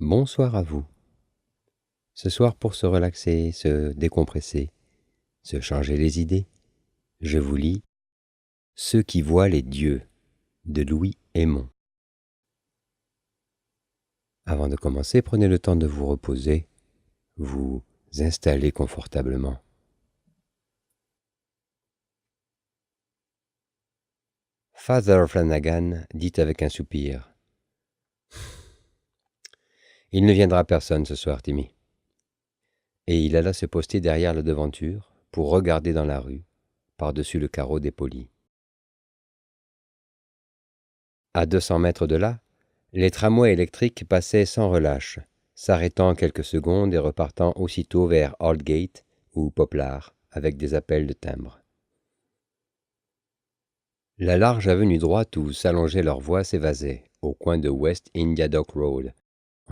Bonsoir à vous. Ce soir, pour se relaxer, se décompresser, se changer les idées, je vous lis Ceux qui voient les dieux de Louis Hémon. Avant de commencer, prenez le temps de vous reposer, vous installer confortablement. Father Flanagan dit avec un soupir. Il ne viendra personne ce soir, Timmy. Et il alla se poster derrière la devanture pour regarder dans la rue, par-dessus le carreau dépoli. À 200 mètres de là, les tramways électriques passaient sans relâche, s'arrêtant quelques secondes et repartant aussitôt vers Aldgate ou Poplar, avec des appels de timbre. La large avenue droite où s'allongeaient leurs voies s'évasait, au coin de West India Dock Road,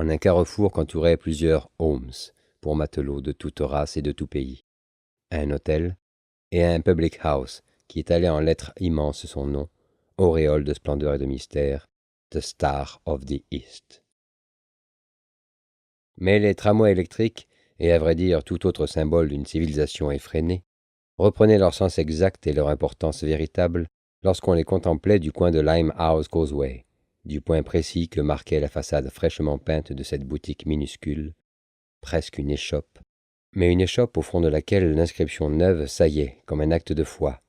en un carrefour qu'entouraient plusieurs homes pour matelots de toute race et de tout pays, un hôtel et un public house qui étalait en lettres immenses son nom, auréole de splendeur et de mystère, The Star of the East. Mais les tramways électriques, et à vrai dire tout autre symbole d'une civilisation effrénée, reprenaient leur sens exact et leur importance véritable lorsqu'on les contemplait du coin de Limehouse Causeway, du point précis que marquait la façade fraîchement peinte de cette boutique minuscule, presque une échoppe, mais une échoppe au fond de laquelle l'inscription neuve saillait comme un acte de foi,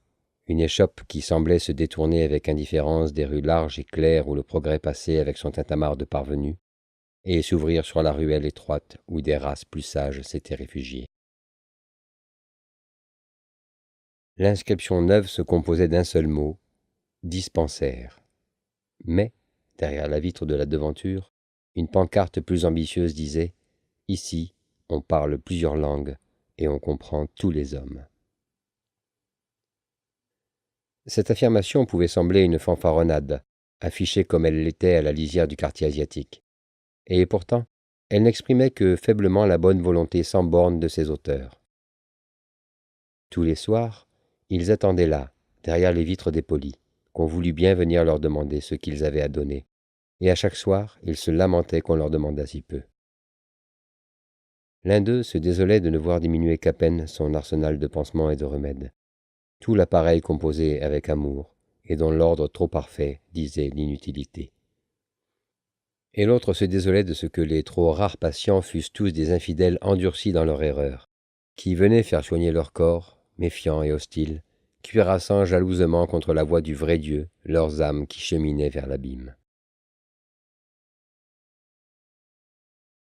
une échoppe qui semblait se détourner avec indifférence des rues larges et claires où le progrès passait avec son tintamarre de parvenu, et s'ouvrir sur la ruelle étroite où des races plus sages s'étaient réfugiées. L'inscription neuve se composait d'un seul mot, dispensaire. Mais, derrière la vitre de la devanture, une pancarte plus ambitieuse disait « Ici, on parle plusieurs langues et on comprend tous les hommes ». Cette affirmation pouvait sembler une fanfaronnade, affichée comme elle l'était à la lisière du quartier asiatique. Et pourtant, elle n'exprimait que faiblement la bonne volonté sans borne de ses auteurs. Tous les soirs, ils attendaient là, derrière les vitres dépolies, qu'on voulût bien venir leur demander ce qu'ils avaient à donner, et à chaque soir, ils se lamentaient qu'on leur demandât si peu. L'un d'eux se désolait de ne voir diminuer qu'à peine son arsenal de pansements et de remèdes, tout l'appareil composé avec amour, et dont l'ordre trop parfait disait l'inutilité. Et l'autre se désolait de ce que les trop rares patients fussent tous des infidèles endurcis dans leur erreur, qui venaient faire soigner leur corps, méfiants et hostiles, cuirassant jalousement contre la voix du vrai Dieu leurs âmes qui cheminaient vers l'abîme.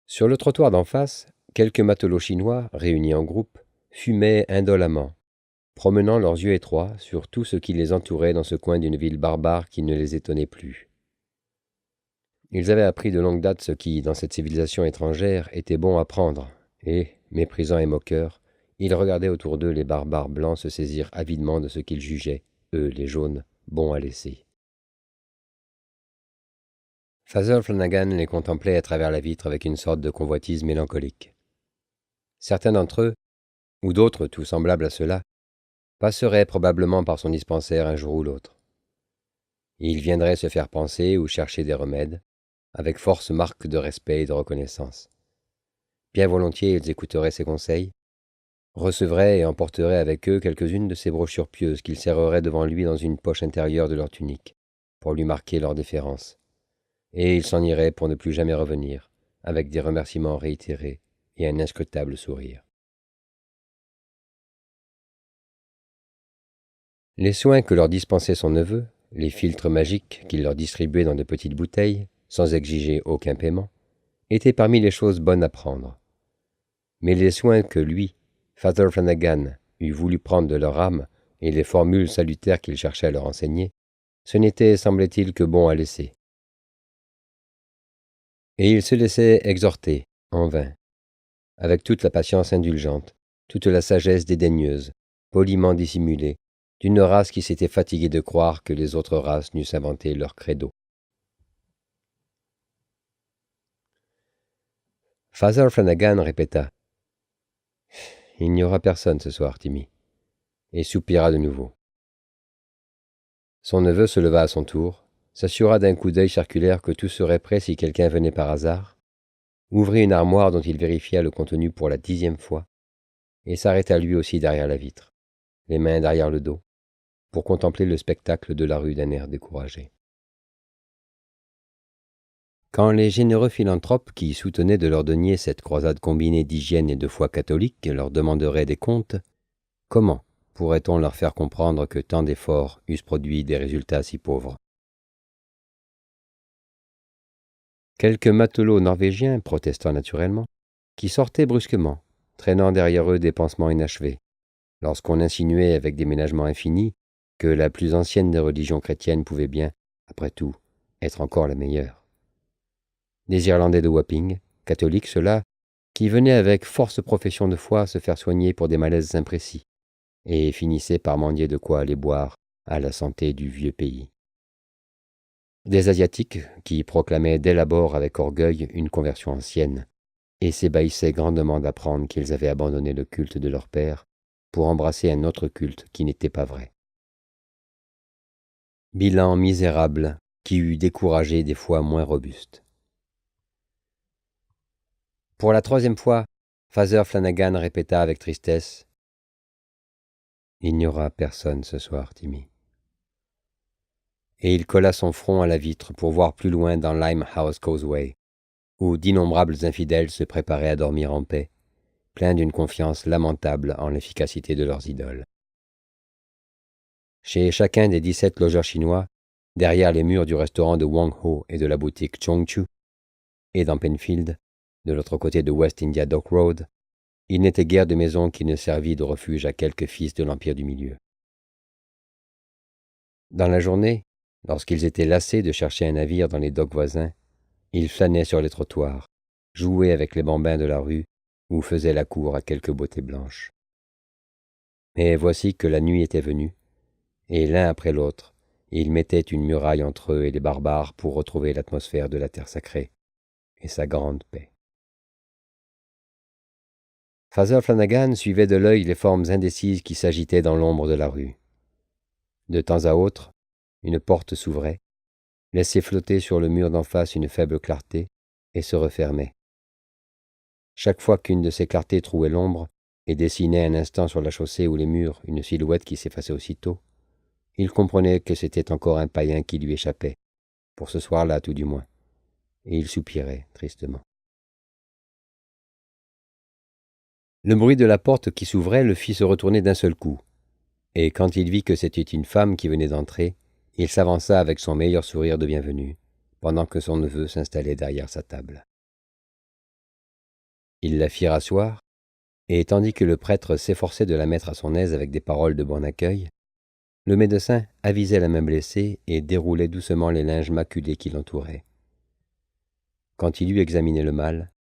Sur le trottoir d'en face, quelques matelots chinois, réunis en groupe, fumaient indolemment, promenant leurs yeux étroits sur tout ce qui les entourait dans ce coin d'une ville barbare qui ne les étonnait plus. Ils avaient appris de longue date ce qui, dans cette civilisation étrangère, était bon à prendre, et, méprisants et moqueurs, ils regardaient autour d'eux les barbares blancs se saisir avidement de ce qu'ils jugeaient, eux, les jaunes, bons à laisser. Father Flanagan les contemplait à travers la vitre avec une sorte de convoitise mélancolique. Certains d'entre eux, ou d'autres tout semblables à ceux-là, passeraient probablement par son dispensaire un jour ou l'autre. Ils viendraient se faire panser ou chercher des remèdes, avec force marque de respect et de reconnaissance. Bien volontiers ils écouteraient ses conseils, recevraient et emporteraient avec eux quelques-unes de ces brochures pieuses qu'ils serreraient devant lui dans une poche intérieure de leur tunique, pour lui marquer leur déférence. Et ils s'en iraient pour ne plus jamais revenir, avec des remerciements réitérés et un inscrutable sourire. Les soins que leur dispensait son neveu, les filtres magiques qu'il leur distribuait dans de petites bouteilles, sans exiger aucun paiement, étaient parmi les choses bonnes à prendre. Mais les soins que lui, Father Flanagan, eût voulu prendre de leur âme, et les formules salutaires qu'il cherchait à leur enseigner, ce n'était, semblait-il, que bon à laisser. Et il se laissait exhorter, en vain, avec toute la patience indulgente, toute la sagesse dédaigneuse, poliment dissimulée, d'une race qui s'était fatiguée de croire que les autres races n'eussent inventé leur credo. Father Flanagan répéta « Il n'y aura personne ce soir, Timmy », et soupira de nouveau. Son neveu se leva à son tour, s'assura d'un coup d'œil circulaire que tout serait prêt si quelqu'un venait par hasard, ouvrit une armoire dont il vérifia le contenu pour la 10e fois, et s'arrêta lui aussi derrière la vitre, les mains derrière le dos, pour contempler le spectacle de la rue d'un air découragé. Quand les généreux philanthropes qui soutenaient de leur denier cette croisade combinée d'hygiène et de foi catholique leur demanderaient des comptes, comment pourrait-on leur faire comprendre que tant d'efforts eussent produit des résultats si pauvres? Quelques matelots norvégiens, protestant naturellement, qui sortaient brusquement, traînant derrière eux des pansements inachevés, lorsqu'on insinuait avec des ménagements infinis que la plus ancienne des religions chrétiennes pouvait bien, après tout, être encore la meilleure. Des Irlandais de Wapping, catholiques ceux-là, qui venaient avec force profession de foi se faire soigner pour des malaises imprécis, et finissaient par mendier de quoi aller boire à la santé du vieux pays. Des Asiatiques qui proclamaient dès l'abord avec orgueil une conversion ancienne, et s'ébahissaient grandement d'apprendre qu'ils avaient abandonné le culte de leur père pour embrasser un autre culte qui n'était pas vrai. Bilan misérable qui eût découragé des foi moins robustes. Pour la 3e fois, Father Flanagan répéta avec tristesse « Il n'y aura personne ce soir, Timmy. » Et il colla son front à la vitre pour voir plus loin dans Limehouse Causeway, où d'innombrables infidèles se préparaient à dormir en paix, pleins d'une confiance lamentable en l'efficacité de leurs idoles. Chez chacun des 17 logeurs chinois, derrière les murs du restaurant de Wang Ho et de la boutique Chongchu, et dans Penfield, de l'autre côté de West India Dock Road, il n'était guère de maison qui ne servit de refuge à quelques fils de l'Empire du Milieu. Dans la journée, lorsqu'ils étaient lassés de chercher un navire dans les docks voisins, ils flânaient sur les trottoirs, jouaient avec les bambins de la rue ou faisaient la cour à quelques beautés blanches. Mais voici que la nuit était venue, et l'un après l'autre, ils mettaient une muraille entre eux et les barbares pour retrouver l'atmosphère de la terre sacrée et sa grande paix. Father Flanagan suivait de l'œil les formes indécises qui s'agitaient dans l'ombre de la rue. De temps à autre, une porte s'ouvrait, laissait flotter sur le mur d'en face une faible clarté, et se refermait. Chaque fois qu'une de ces clartés trouait l'ombre et dessinait un instant sur la chaussée ou les murs une silhouette qui s'effaçait aussitôt, il comprenait que c'était encore un païen qui lui échappait, pour ce soir-là tout du moins, et il soupirait tristement. Le bruit de la porte qui s'ouvrait le fit se retourner d'un seul coup, et quand il vit que c'était une femme qui venait d'entrer, il s'avança avec son meilleur sourire de bienvenue, pendant que son neveu s'installait derrière sa table. Il la fit rasseoir, et tandis que le prêtre s'efforçait de la mettre à son aise avec des paroles de bon accueil, le médecin avisait la main blessée et déroulait doucement les linges maculés qui l'entouraient. Quand il eut examiné le mal,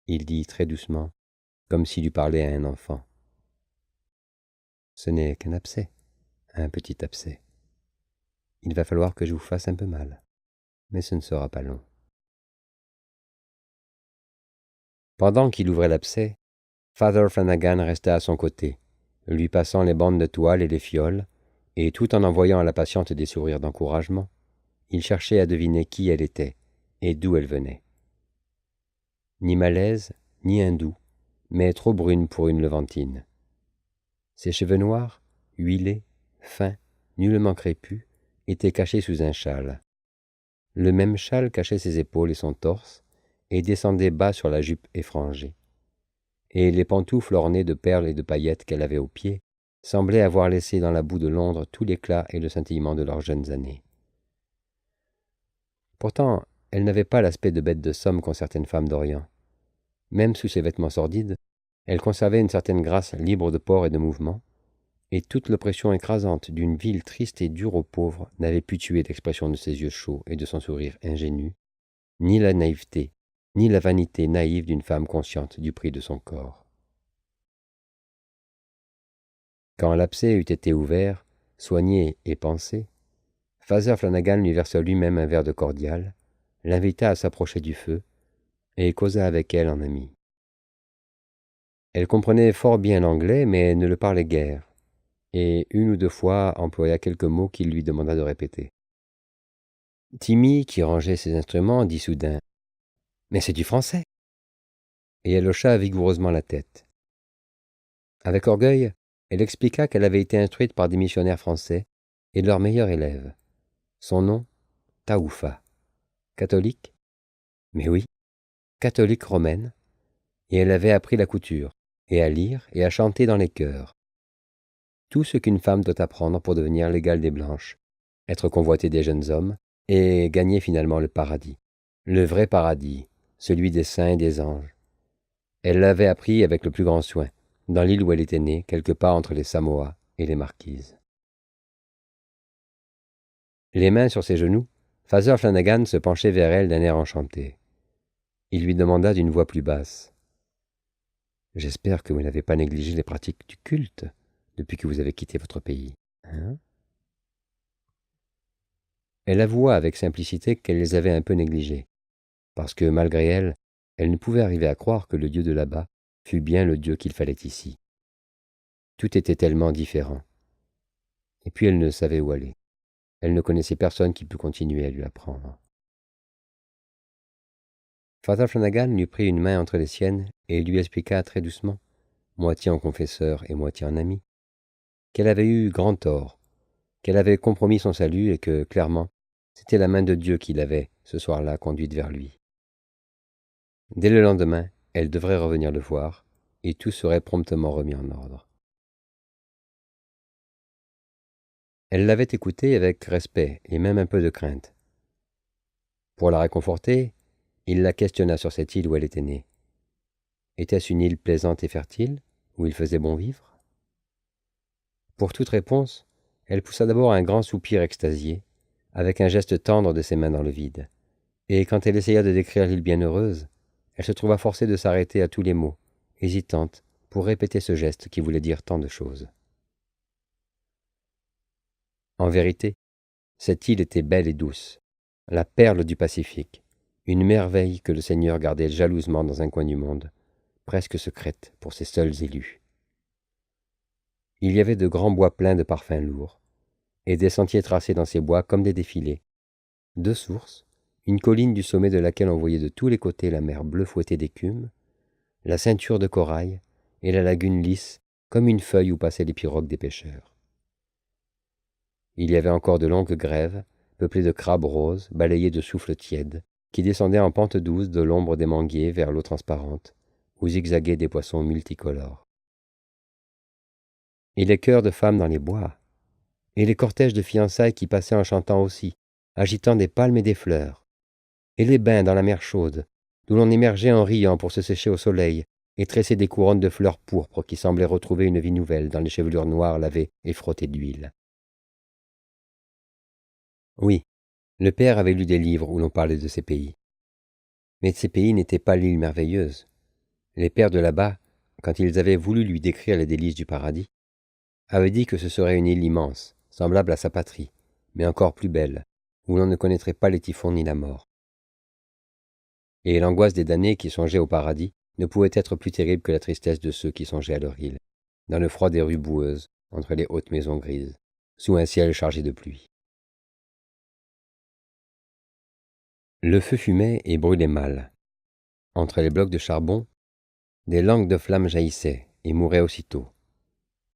il dit très doucement, comme s'il eût parlé à un enfant. « Ce n'est qu'un abcès, un petit abcès. Il va falloir que je vous fasse un peu mal, mais ce ne sera pas long. » Pendant qu'il ouvrait l'abcès, Father Flanagan resta à son côté, lui passant les bandes de toile et les fioles, et tout en envoyant à la patiente des sourires d'encouragement, il cherchait à deviner qui elle était et d'où elle venait. Ni malaise, ni hindoue, mais trop brune pour une levantine. Ses cheveux noirs, huilés, fins, nullement crépus, étaient cachés sous un châle. Le même châle cachait ses épaules et son torse, et descendait bas sur la jupe effrangée. Et les pantoufles ornées de perles et de paillettes qu'elle avait aux pieds semblaient avoir laissé dans la boue de Londres tout l'éclat et le scintillement de leurs jeunes années. Pourtant, elle n'avait pas l'aspect de bête de somme qu'ont certaines femmes d'Orient. Même sous ses vêtements sordides, elle conservait une certaine grâce libre de port et de mouvement, et toute l'oppression écrasante d'une ville triste et dure aux pauvres n'avait pu tuer l'expression de ses yeux chauds et de son sourire ingénu, ni la naïveté, ni la vanité naïve d'une femme consciente du prix de son corps. Quand l'abcès eut été ouvert, soigné et pansé, Father Flanagan lui versa lui-même un verre de cordial, l'invita à s'approcher du feu, et causa avec elle en ami. Elle comprenait fort bien l'anglais, mais ne le parlait guère, et une ou deux fois employa quelques mots qu'il lui demanda de répéter. Timmy, qui rangeait ses instruments, dit soudain « Mais c'est du français !» et elle hocha vigoureusement la tête. Avec orgueil, elle expliqua qu'elle avait été instruite par des missionnaires français et leur meilleur élève. Son nom, Taoufa. Catholique? Mais oui, catholique romaine, et elle avait appris la couture, et à lire et à chanter dans les chœurs. Tout ce qu'une femme doit apprendre pour devenir l'égale des blanches, être convoitée des jeunes hommes, et gagner finalement le paradis. Le vrai paradis, celui des saints et des anges. Elle l'avait appris avec le plus grand soin, dans l'île où elle était née, quelque part entre les Samoa et les Marquises. Les mains sur ses genoux, Father Flanagan se penchait vers elle d'un air enchanté. Il lui demanda d'une voix plus basse. « J'espère que vous n'avez pas négligé les pratiques du culte depuis que vous avez quitté votre pays. Hein ?» Elle avoua avec simplicité qu'elle les avait un peu négligés, parce que, malgré elle, elle ne pouvait arriver à croire que le Dieu de là-bas fût bien le Dieu qu'il fallait ici. Tout était tellement différent. Et puis elle ne savait où aller. Elle ne connaissait personne qui pût continuer à lui apprendre. Father Flanagan lui prit une main entre les siennes et lui expliqua très doucement, moitié en confesseur et moitié en ami, qu'elle avait eu grand tort, qu'elle avait compromis son salut et que, clairement, c'était la main de Dieu qui l'avait, ce soir-là, conduite vers lui. Dès le lendemain, elle devrait revenir le voir, et tout serait promptement remis en ordre. Elle l'avait écouté avec respect et même un peu de crainte. Pour la réconforter, il la questionna sur cette île où elle était née. Était-ce une île plaisante et fertile, où il faisait bon vivre? Pour toute réponse, elle poussa d'abord un grand soupir extasié, avec un geste tendre de ses mains dans le vide. Et quand elle essaya de décrire l'île bienheureuse, elle se trouva forcée de s'arrêter à tous les mots, hésitante, pour répéter ce geste qui voulait dire tant de choses. En vérité, cette île était belle et douce, la perle du Pacifique, une merveille que le Seigneur gardait jalousement dans un coin du monde, presque secrète pour ses seuls élus. Il y avait de grands bois pleins de parfums lourds, et des sentiers tracés dans ces bois comme des défilés. Deux sources, une colline du sommet de laquelle on voyait de tous les côtés la mer bleue fouettée d'écume, la ceinture de corail et la lagune lisse comme une feuille où passaient les pirogues des pêcheurs. Il y avait encore de longues grèves, peuplées de crabes roses, balayés de souffles tièdes, qui descendaient en pente douce de l'ombre des manguiers vers l'eau transparente, où zigzaguaient des poissons multicolores. Et les chœurs de femmes dans les bois, et les cortèges de fiançailles qui passaient en chantant aussi, agitant des palmes et des fleurs, et les bains dans la mer chaude, d'où l'on émergeait en riant pour se sécher au soleil, et tresser des couronnes de fleurs pourpres qui semblaient retrouver une vie nouvelle dans les chevelures noires lavées et frottées d'huile. Oui, le père avait lu des livres où l'on parlait de ces pays. Mais ces pays n'étaient pas l'île merveilleuse. Les pères de là-bas, quand ils avaient voulu lui décrire les délices du paradis, avaient dit que ce serait une île immense, semblable à sa patrie, mais encore plus belle, où l'on ne connaîtrait pas les typhons ni la mort. Et l'angoisse des damnés qui songeaient au paradis ne pouvait être plus terrible que la tristesse de ceux qui songeaient à leur île, dans le froid des rues boueuses, entre les hautes maisons grises, sous un ciel chargé de pluie. Le feu fumait et brûlait mal. Entre les blocs de charbon, des langues de flammes jaillissaient et mouraient aussitôt.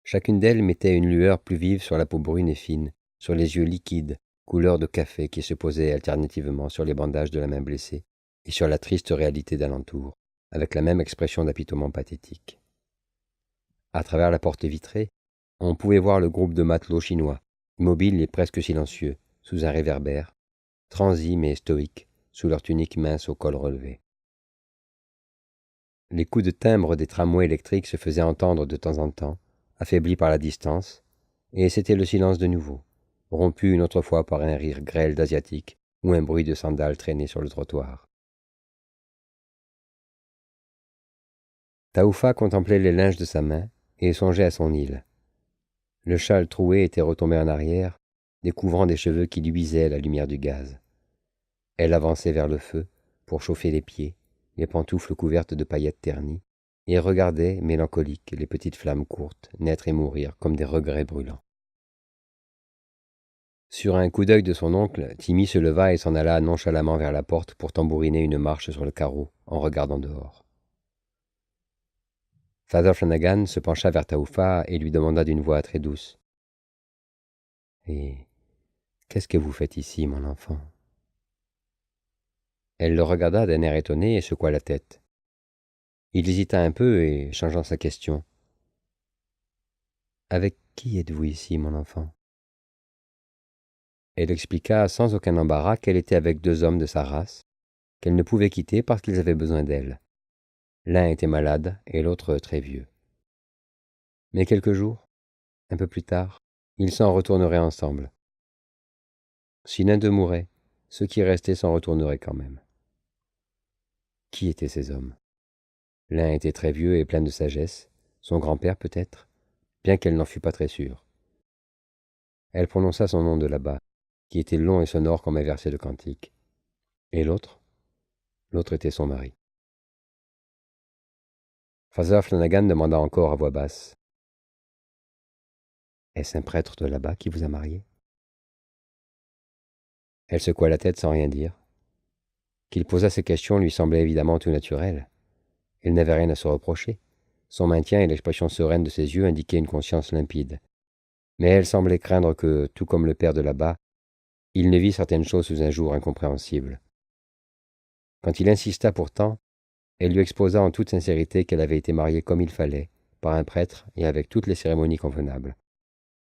Chacune d'elles mettait une lueur plus vive sur la peau brune et fine, sur les yeux liquides, couleur de café qui se posaient alternativement sur les bandages de la main blessée et sur la triste réalité d'alentour, avec la même expression d'apitoiement pathétique. À travers la porte vitrée, on pouvait voir le groupe de matelots chinois, immobiles et presque silencieux, sous un réverbère, transis mais stoïques, sous leur tunique mince au col relevé. Les coups de timbre des tramways électriques se faisaient entendre de temps en temps, affaiblis par la distance, et c'était le silence de nouveau, rompu une autre fois par un rire grêle d'asiatique ou un bruit de sandales traînées sur le trottoir. Taoufa contemplait les linges de sa main et songeait à son île. Le châle troué était retombé en arrière, découvrant des cheveux qui luisaient à la lumière du gaz. Elle avançait vers le feu pour chauffer les pieds, les pantoufles couvertes de paillettes ternies, et regardait, mélancolique, les petites flammes courtes naître et mourir comme des regrets brûlants. Sur un coup d'œil de son oncle, Timmy se leva et s'en alla nonchalamment vers la porte pour tambouriner une marche sur le carreau en regardant dehors. Father Flanagan se pencha vers Taufa et lui demanda d'une voix très douce. « Et qu'est-ce que vous faites ici, mon enfant ?» Elle le regarda d'un air étonné et secoua la tête. Il hésita un peu et, changeant sa question. « Avec qui êtes-vous ici, mon enfant ?» Elle expliqua sans aucun embarras qu'elle était avec 2 hommes de sa race, qu'elle ne pouvait quitter parce qu'ils avaient besoin d'elle. L'un était malade et l'autre très vieux. Mais quelques jours, un peu plus tard, ils s'en retourneraient ensemble. Si l'un d'eux mourait, ceux qui restaient s'en retourneraient quand même. Qui étaient ces hommes? L'un était très vieux et plein de sagesse, son grand-père peut-être, bien qu'elle n'en fût pas très sûre. Elle prononça son nom de là-bas, qui était long et sonore comme un verset de cantique. Et l'autre? L'autre était son mari. Father Flanagan demanda encore à voix basse. « Est-ce un prêtre de là-bas qui vous a marié ?» Elle secoua la tête sans rien dire. Qu'il posât ces questions lui semblait évidemment tout naturel. Elle n'avait rien à se reprocher. Son maintien et l'expression sereine de ses yeux indiquaient une conscience limpide. Mais elle semblait craindre que, tout comme le père de là-bas, il ne vit certaines choses sous un jour incompréhensible. Quand il insista pourtant, elle lui exposa en toute sincérité qu'elle avait été mariée comme il fallait, par un prêtre et avec toutes les cérémonies convenables,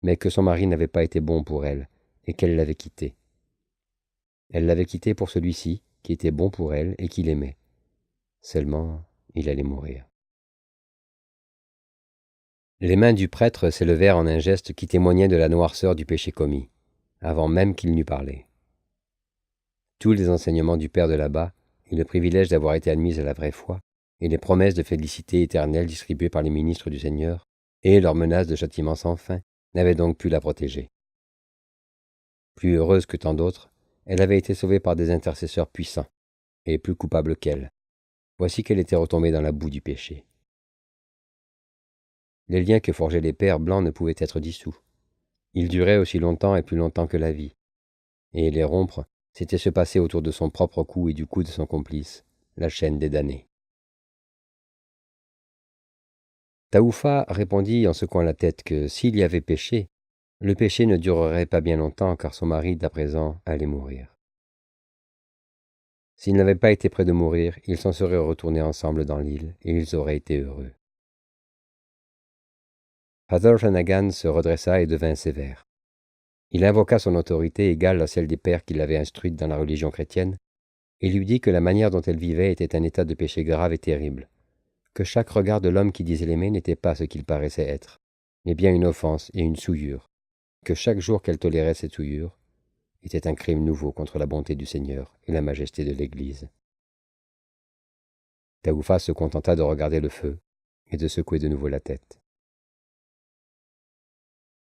mais que son mari n'avait pas été bon pour elle et qu'elle l'avait quitté. Elle l'avait quitté pour celui-ci, qui était bon pour elle et qui l'aimait. Seulement, il allait mourir. Les mains du prêtre s'élevèrent en un geste qui témoignait de la noirceur du péché commis, avant même qu'il n'eût parlé. Tous les enseignements du père de là-bas, et le privilège d'avoir été admise à la vraie foi, et les promesses de félicité éternelle distribuées par les ministres du Seigneur, et leurs menaces de châtiment sans fin, n'avaient donc pu la protéger. Plus heureuse que tant d'autres, elle avait été sauvée par des intercesseurs puissants, et plus coupable qu'elle. Voici qu'elle était retombée dans la boue du péché. Les liens que forgeaient les pères blancs ne pouvaient être dissous. Ils duraient aussi longtemps et plus longtemps que la vie. Et les rompre, c'était se passer autour de son propre cou et du cou de son complice, la chaîne des damnés. Taufa répondit en secouant la tête que s'il y avait péché, le péché ne durerait pas bien longtemps car son mari, d'à présent, allait mourir. S'il n'avait pas été près de mourir, ils s'en seraient retournés ensemble dans l'île et ils auraient été heureux. Father Flanagan se redressa et devint sévère. Il invoqua son autorité égale à celle des pères qui l'avaient instruite dans la religion chrétienne, et lui dit que la manière dont elle vivait était un état de péché grave et terrible, que chaque regard de l'homme qui disait l'aimer n'était pas ce qu'il paraissait être, mais bien une offense et une souillure, que chaque jour qu'elle tolérait cette souillure était un crime nouveau contre la bonté du Seigneur et la majesté de l'Église. Taufa se contenta de regarder le feu et de secouer de nouveau la tête.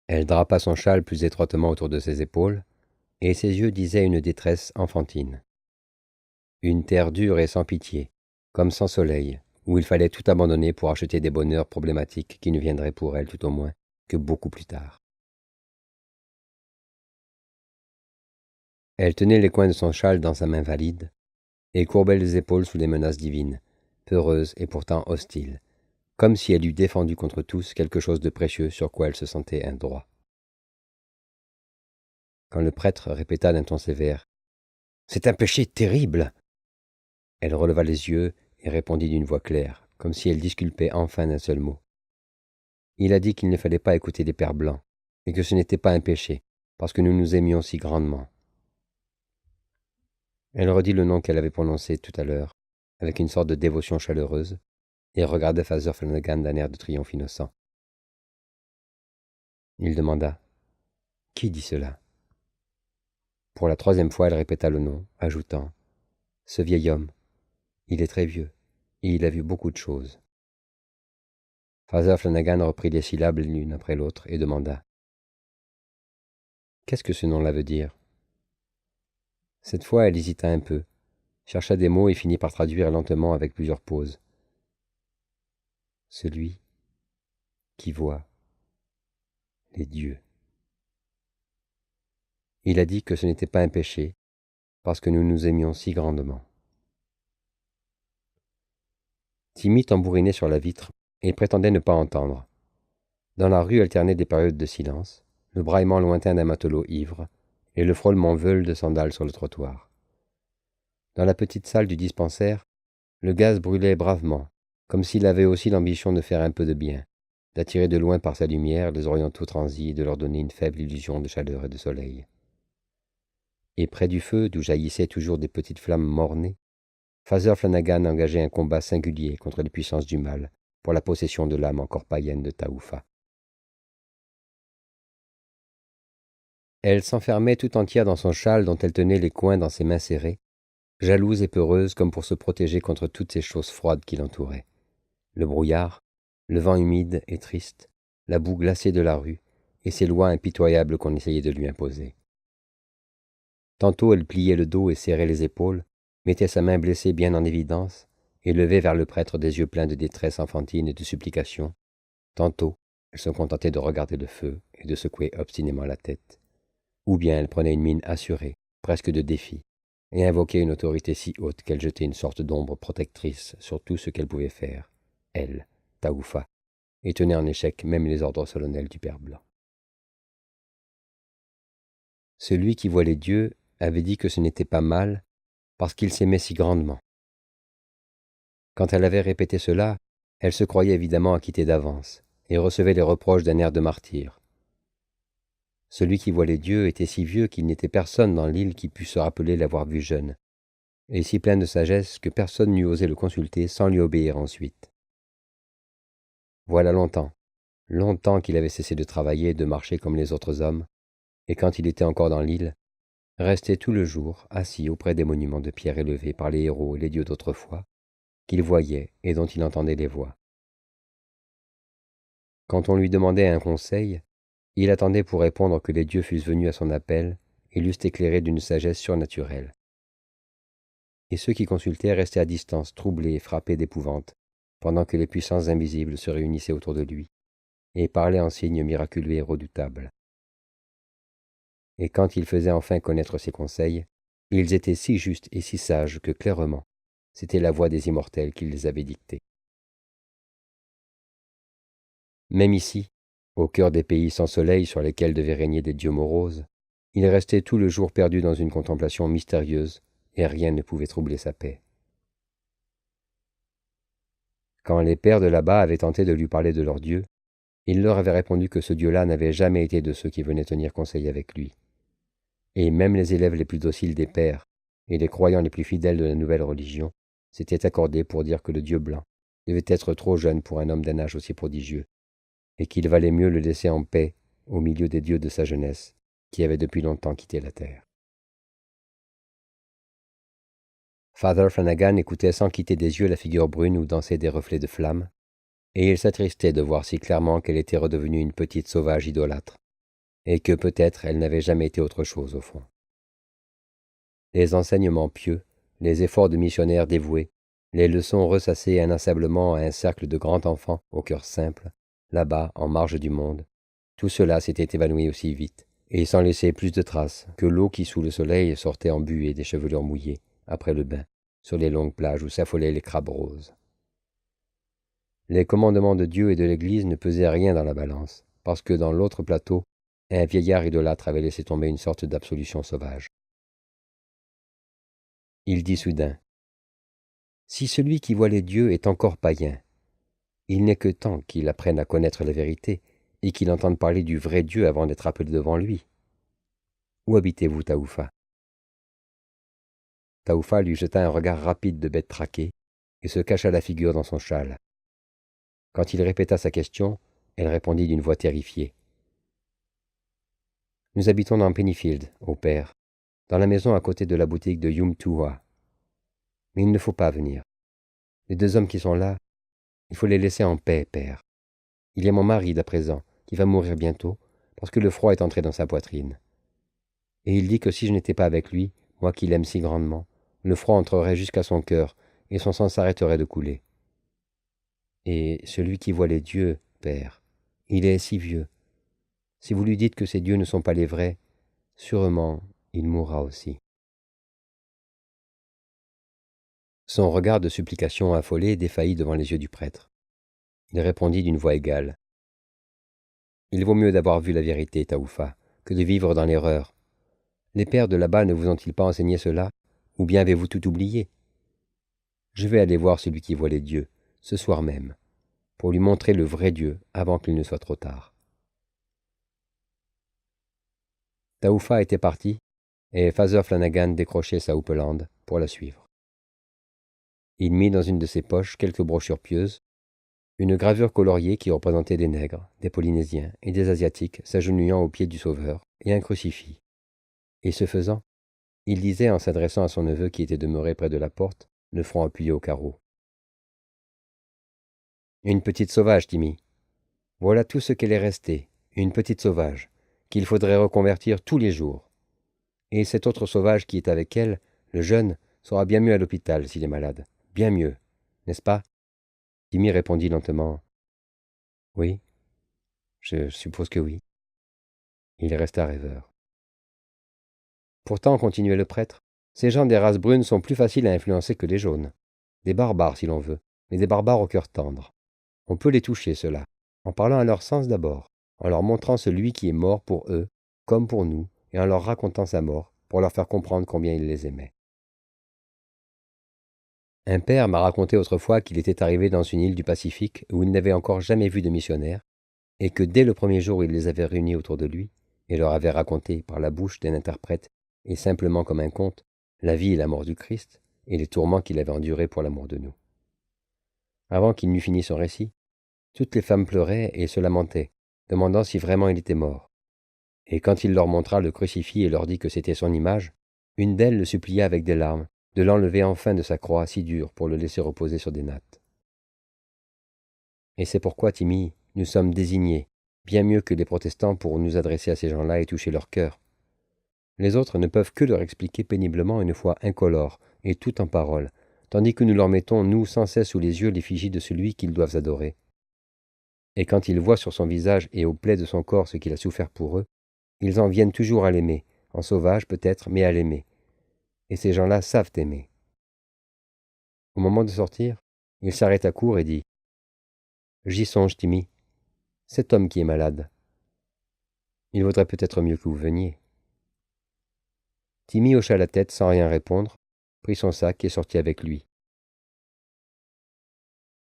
Elle drapa son châle plus étroitement autour de ses épaules, et ses yeux disaient une détresse enfantine. Une terre dure et sans pitié, comme sans soleil, où il fallait tout abandonner pour acheter des bonheurs problématiques qui ne viendraient pour elle, tout au moins, que beaucoup plus tard. Elle tenait les coins de son châle dans sa main valide, et courbait les épaules sous les menaces divines, peureuse et pourtant hostile, comme si elle eût défendu contre tous quelque chose de précieux sur quoi elle se sentait un droit. Quand le prêtre répéta d'un ton sévère « C'est un péché terrible !» elle releva les yeux et répondit d'une voix claire, comme si elle disculpait enfin d'un seul mot. Il a dit qu'il ne fallait pas écouter les pères blancs, et que ce n'était pas un péché, parce que nous nous aimions si grandement. Elle redit le nom qu'elle avait prononcé tout à l'heure, avec une sorte de dévotion chaleureuse, et regardait Father Flanagan d'un air de triomphe innocent. Il demanda « Qui dit cela ?» Pour la 3e fois, elle répéta le nom, ajoutant « Ce vieil homme, il est très vieux, et il a vu beaucoup de choses. » Father Flanagan reprit les syllabes l'une après l'autre et demanda « Qu'est-ce que ce nom-là veut dire ?» Cette fois, elle hésita un peu, chercha des mots et finit par traduire lentement avec plusieurs pauses. « Celui qui voit les dieux. » Il a dit que ce n'était pas un péché, parce que nous nous aimions si grandement. Timmy tambourinait sur la vitre, et prétendait ne pas entendre. Dans la rue alternaient des périodes de silence, le braillement lointain d'un matelot ivre, et le frôlement veule de sandales sur le trottoir. Dans la petite salle du dispensaire, le gaz brûlait bravement, comme s'il avait aussi l'ambition de faire un peu de bien, d'attirer de loin par sa lumière les orientaux transis et de leur donner une faible illusion de chaleur et de soleil. Et près du feu, d'où jaillissaient toujours des petites flammes mornées, Father Flanagan engageait un combat singulier contre les puissances du mal pour la possession de l'âme encore païenne de Taufa. Elle s'enfermait tout entière dans son châle dont elle tenait les coins dans ses mains serrées, jalouse et peureuse comme pour se protéger contre toutes ces choses froides qui l'entouraient. Le brouillard, le vent humide et triste, la boue glacée de la rue, et ces lois impitoyables qu'on essayait de lui imposer. Tantôt elle pliait le dos et serrait les épaules, mettait sa main blessée bien en évidence, et levait vers le prêtre des yeux pleins de détresse enfantine et de supplication. Tantôt, elle se contentait de regarder le feu et de secouer obstinément la tête. Ou bien elle prenait une mine assurée, presque de défi, et invoquait une autorité si haute qu'elle jetait une sorte d'ombre protectrice sur tout ce qu'elle pouvait faire, elle, Taufa, et tenait en échec même les ordres solennels du Père Blanc. Celui qui voit les dieux avait dit que ce n'était pas mal, parce qu'il s'aimait si grandement. Quand elle avait répété cela, elle se croyait évidemment acquittée d'avance, et recevait les reproches d'un air de martyr. Celui qui voit les dieux était si vieux qu'il n'était personne dans l'île qui pût se rappeler l'avoir vu jeune, et si plein de sagesse que personne n'eût osé le consulter sans lui obéir ensuite. Voilà longtemps qu'il avait cessé de travailler et de marcher comme les autres hommes, et quand il était encore dans l'île, restait tout le jour assis auprès des monuments de pierre élevés par les héros et les dieux d'autrefois, qu'il voyait et dont il entendait les voix. Quand on lui demandait un conseil, il attendait pour répondre que les dieux fussent venus à son appel et l'eussent éclairé d'une sagesse surnaturelle. Et ceux qui consultaient restaient à distance, troublés et frappés d'épouvante, pendant que les puissances invisibles se réunissaient autour de lui, et parlaient en signes miraculeux et redoutables. Et quand il faisait enfin connaître ses conseils, ils étaient si justes et si sages que clairement, c'était la voix des immortels qui les avait dictés. Même ici, au cœur des pays sans soleil sur lesquels devaient régner des dieux moroses, il restait tout le jour perdu dans une contemplation mystérieuse, et rien ne pouvait troubler sa paix. Quand les pères de là-bas avaient tenté de lui parler de leur Dieu, il leur avait répondu que ce Dieu-là n'avait jamais été de ceux qui venaient tenir conseil avec lui. Et même les élèves les plus dociles des pères, et les croyants les plus fidèles de la nouvelle religion, s'étaient accordés pour dire que le Dieu blanc devait être trop jeune pour un homme d'un âge aussi prodigieux, et qu'il valait mieux le laisser en paix au milieu des dieux de sa jeunesse, qui avaient depuis longtemps quitté la terre. Father Flanagan écoutait sans quitter des yeux la figure brune où dansaient des reflets de flammes, et il s'attristait de voir si clairement qu'elle était redevenue une petite sauvage idolâtre, et que peut-être elle n'avait jamais été autre chose au fond. Les enseignements pieux, les efforts de missionnaires dévoués, les leçons ressassées inlassablement à un cercle de grands enfants au cœur simple, là-bas, en marge du monde, tout cela s'était évanoui aussi vite, et sans laisser plus de traces que l'eau qui sous le soleil sortait en buée des chevelures mouillées, après le bain, sur les longues plages où s'affolaient les crabes roses. Les commandements de Dieu et de l'Église ne pesaient rien dans la balance, parce que dans l'autre plateau, un vieillard idolâtre avait laissé tomber une sorte d'absolution sauvage. Il dit soudain, « Si celui qui voit les dieux est encore païen, il n'est que temps qu'il apprenne à connaître la vérité et qu'il entende parler du vrai Dieu avant d'être appelé devant lui. Où habitez-vous, Taufa ?» Taufa lui jeta un regard rapide de bête traquée et se cacha la figure dans son châle. Quand il répéta sa question, elle répondit d'une voix terrifiée. « Nous habitons dans Pennyfield, au père, dans la maison à côté de la boutique de Yumtua. Mais il ne faut pas venir. Les deux hommes qui sont là, il faut les laisser en paix, père. Il y a mon mari d'à présent, qui va mourir bientôt, parce que le froid est entré dans sa poitrine. Et il dit que si je n'étais pas avec lui, moi qui l'aime si grandement, le froid entrerait jusqu'à son cœur, et son sang s'arrêterait de couler. Et celui qui voit les dieux, père, il est si vieux. Si vous lui dites que ces dieux ne sont pas les vrais, sûrement il mourra aussi. » Son regard de supplication affolée défaillit devant les yeux du prêtre. Il répondit d'une voix égale. « Il vaut mieux d'avoir vu la vérité, Taoufa, que de vivre dans l'erreur. Les pères de là-bas ne vous ont-ils pas enseigné cela, ou bien avez-vous tout oublié? Je vais aller voir celui qui voit les dieux, ce soir même, pour lui montrer le vrai Dieu avant qu'il ne soit trop tard. » Taoufa était parti, et Father Flanagan décrochait sa houppelande pour la suivre. Il mit dans une de ses poches quelques brochures pieuses, une gravure coloriée qui représentait des nègres, des Polynésiens et des Asiatiques s'agenouillant aux pieds du Sauveur, et un crucifix. Et ce faisant, il disait en s'adressant à son neveu qui était demeuré près de la porte, le front appuyé au carreau. « Une petite sauvage, Timmy. Voilà tout ce qu'elle est restée, une petite sauvage, qu'il faudrait reconvertir tous les jours. Et cet autre sauvage qui est avec elle, le jeune, sera bien mieux à l'hôpital s'il est malade. Bien mieux, n'est-ce pas ?» Timmy répondit lentement. « Oui, je suppose que oui. » Il resta rêveur. Pourtant, continuait le prêtre, ces gens des races brunes sont plus faciles à influencer que les jaunes. Des barbares, si l'on veut, mais des barbares au cœur tendre. On peut les toucher, ceux-là, en parlant à leur sens d'abord, en leur montrant celui qui est mort pour eux, comme pour nous, et en leur racontant sa mort, pour leur faire comprendre combien il les aimait. Un père m'a raconté autrefois qu'il était arrivé dans une île du Pacifique où il n'avait encore jamais vu de missionnaires, et que dès le premier jour où il les avait réunis autour de lui, et leur avait raconté, par la bouche d'un interprète, et simplement comme un conte, la vie et la mort du Christ, et les tourments qu'il avait endurés pour l'amour de nous. Avant qu'il n'eût fini son récit, toutes les femmes pleuraient et se lamentaient, demandant si vraiment il était mort. Et quand il leur montra le crucifix et leur dit que c'était son image, une d'elles le supplia avec des larmes de l'enlever enfin de sa croix si dure pour le laisser reposer sur des nattes. Et c'est pourquoi, Timmy, nous sommes désignés, bien mieux que les protestants, pour nous adresser à ces gens-là et toucher leur cœur. Les autres ne peuvent que leur expliquer péniblement une foi incolore et tout en paroles, tandis que nous leur mettons, nous, sans cesse sous les yeux l'effigie de celui qu'ils doivent adorer. Et quand ils voient sur son visage et aux plaies de son corps ce qu'il a souffert pour eux, ils en viennent toujours à l'aimer, en sauvage peut-être, mais à l'aimer. Et ces gens-là savent aimer. Au moment de sortir, il s'arrêta court et dit « J'y songe, Timmy. Cet homme qui est malade. Il vaudrait peut-être mieux que vous veniez. » Timmy hocha la tête sans rien répondre, prit son sac et sortit avec lui.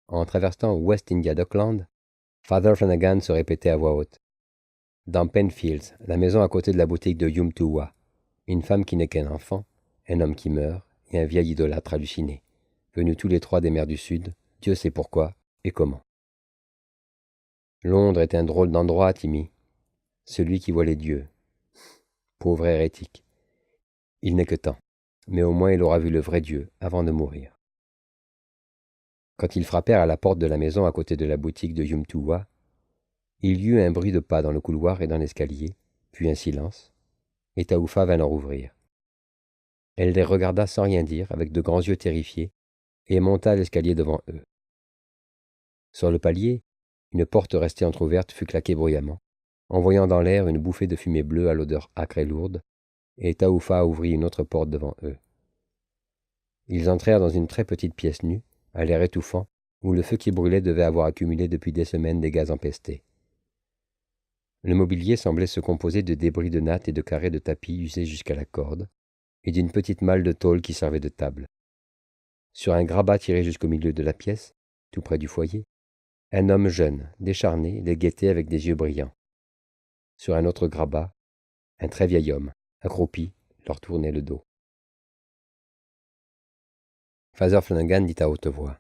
En traversant West India Dockland, Father Flanagan se répétait à voix haute. Dans Penfields, la maison à côté de la boutique de Yumtuwa, une femme qui n'est qu'un enfant, un homme qui meurt et un vieil idolâtre halluciné, venus tous les trois des mers du Sud, Dieu sait pourquoi et comment. Londres est un drôle d'endroit, Timmy. Celui qui voit les dieux. Pauvre hérétique. Il n'est que temps, mais au moins il aura vu le vrai Dieu avant de mourir. Quand ils frappèrent à la porte de la maison à côté de la boutique de Yumtuwa, il y eut un bruit de pas dans le couloir et dans l'escalier, puis un silence, et Taoufa vint leur ouvrir. Elle les regarda sans rien dire, avec de grands yeux terrifiés, et monta l'escalier devant eux. Sur le palier, une porte restée entr'ouverte fut claquée bruyamment, envoyant dans l'air une bouffée de fumée bleue à l'odeur âcre et lourde, et Taoufa ouvrit une autre porte devant eux. Ils entrèrent dans une très petite pièce nue, à l'air étouffant, où le feu qui brûlait devait avoir accumulé depuis des semaines des gaz empestés. Le mobilier semblait se composer de débris de nattes et de carrés de tapis usés jusqu'à la corde, et d'une petite malle de tôle qui servait de table. Sur un grabat tiré jusqu'au milieu de la pièce, tout près du foyer, un homme jeune, décharné, les guettait avec des yeux brillants. Sur un autre grabat, un très vieil homme, accroupi, leur tournait le dos. Father Flanagan dit à haute voix.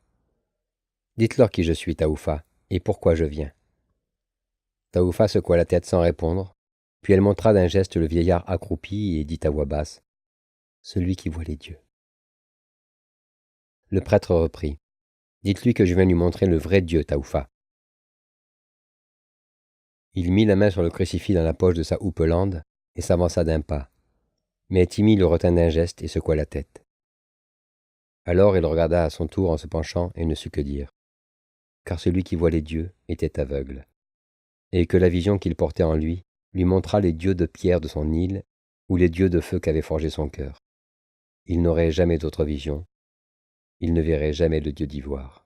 « Dites-leur qui je suis, Taoufa, et pourquoi je viens. » Taoufa secoua la tête sans répondre, puis elle montra d'un geste le vieillard accroupi et dit à voix basse « Celui qui voit les dieux. » Le prêtre reprit. « Dites-lui que je viens lui montrer le vrai Dieu, Taoufa. » Il mit la main sur le crucifix dans la poche de sa houppelande et s'avança d'un pas. Mais Timmy le retint d'un geste et secoua la tête. Alors il regarda à son tour en se penchant et ne sut que dire, car celui qui voit les dieux était aveugle, et que la vision qu'il portait en lui montra les dieux de pierre de son île ou les dieux de feu qu'avait forgé son cœur. Il n'aurait jamais d'autre vision, il ne verrait jamais le dieu d'ivoire.